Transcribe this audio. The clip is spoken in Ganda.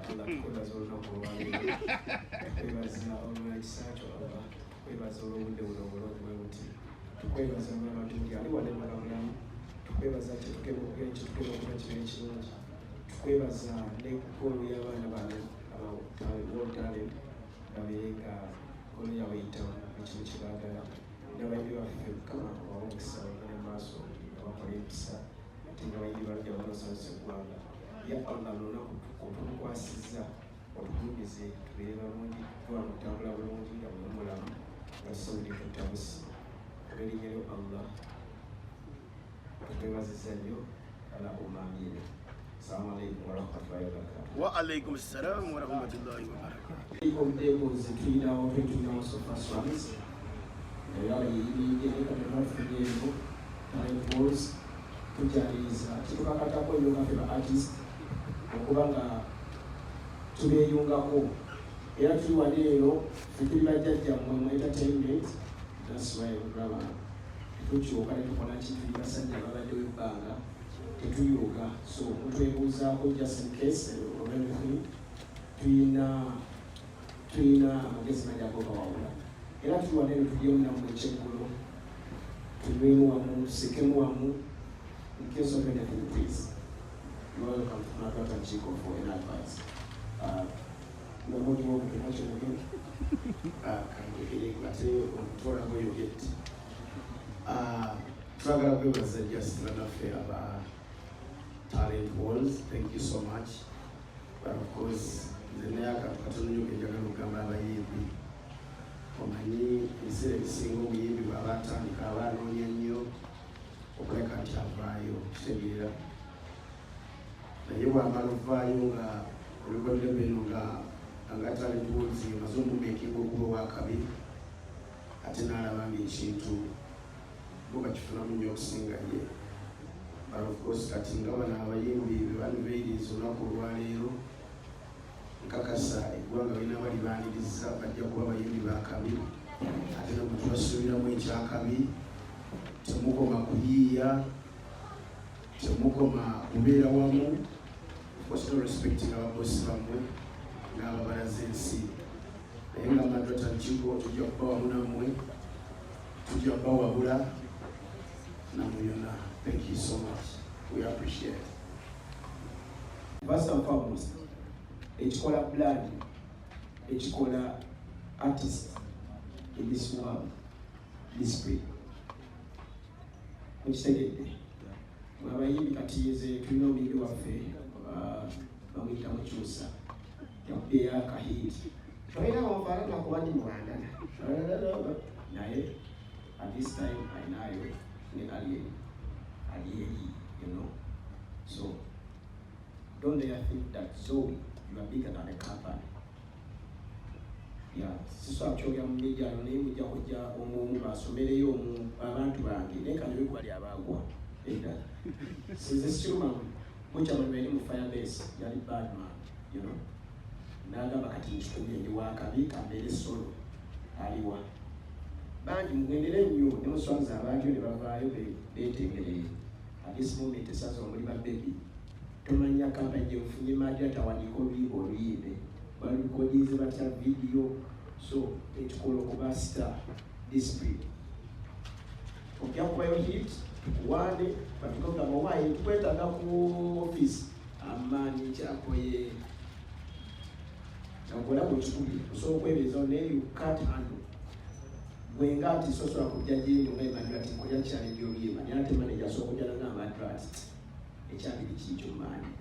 Allah tukwebaza olunaku olwaleero tukwebaza olw'ekisa kyo Allah tukwebaza olw'obudde buno obulungi bwe buti tukwebaza omulama tuli ali wadde mulamu tukwebaza tetukema okugira kyetukema okuba kibeera ekirungi tukwebaza ne ggoolo y'abaana bano World babeere nga ggoolo yaabwe eyitamu ekintu kye baagala n'abayimbi baffe Mukama abawa omukisa bagende mu maaso abakola empisa ate n'abayimbi balajja banosanyusa eggwanga ya Allah lunaku otutukwasizza otugulumize tubeere balungi twala kutambula bulungi nga buli mulamu nga tusobodde tutabusi erinnya lyo Allah tukwebaziza nnyo Allahumma amiin. Assalamu alaikum warahmatullahi wabarakatuh. Wa alaikum assalam warahmatullahi wabarakatuh. Omuddeegozi tulinawo sofa swams era yeyingira katebafunyemu taipos tujaniriza kitukakatako nnyo nga ffe ba artist okuba nga tubeeyungako era tuli wali ero ffe tuli bajjajjammwe mu entertainment that's why olaba tukyuka ne tukola ki tuli basajja babaddewo ebbanga tetuyuga so mutwebuuzaako just in case olw'ebifi tulina amagezi mangi agokawawula era tuli wali ero tulyewo nammwe ekyeggulo tulwemu wamu tusekemu wamu in case of anything please. You are welcome to Madrat and Chico for an advice. You are not welcome to watch it again. Whatever you get. Twagala kwebaza just anaffe aba talent walls. Thank you so much. But of course, the nayaka katono nyoke njagala okugamba abayimbi. Omanyi ebiseera ebisinga obuyimbi bw'abatandika abanoonya nnyo okuleka nti avaayo kitegeera. Naye bw'amala ovaayo nga olugodde beno nga talent walls ng'amaze omumeekinga okuba owakabi ate n'alaba ng'ekintu bo bakifunamu nnyo okusinga ye. But of course kati nga bano abayimbi be banibeeriza olunaku olwaleero nkakasa eggwanga balina bali baaniriza bajja kuba abayimbi bakabi ate nabwe tubasuubiramu ekyakabi temukoma kuyiiya temukoma kubeera wamu no respecting ababosi bammwe n'ababalaza ensi naye nga Madrat and Chico tujja kuba wamu nammwe tujja kubawabula namuyona. Thank you so much. We appreciate it. First and foremost, ekikola blood, ekikola artist in this world, this way. Mukitegedde. Abayimbi kati yeze tulina omuyimbi waffe bamuyita Mukyusa yakubeera akahiti tolina bamufaanana kuba ndi muwandana naye at this time ayinayo ne aliyeri, you know. So don't dare think that Zoe, you are bigger than a company. Yeah, siso akyogera mu media naye mujja kujja omuomu basomereyo abantu bange naye kanyobe gwali abagwa eddala sinze sikyuma mukyama bali mu firebase yali badman, you know. N'agamba kati nkikumye ndi wakabi kambeere solo aliwa bangi mugendere nnyo ne muswaza abantu ne bavaayo beetegereye. At this moment esaza omuli ba baby tomanya kampani gye mufunye Madrat awandiika oluyimbe balukodize batya video so ekikola okuba star display ojja kubayo hit wande batukagamba waayi tukwetaaga ku office amaanyi kyakoye nakola bwekikuli osobola okwebeezawo naye you can't handle gwenga ati sosobola kujja gyendo nga Madrat nkolya challenge oluyimba naye ate manager asobola okujjana nga Madrat ekyabiri kiikyo maanyi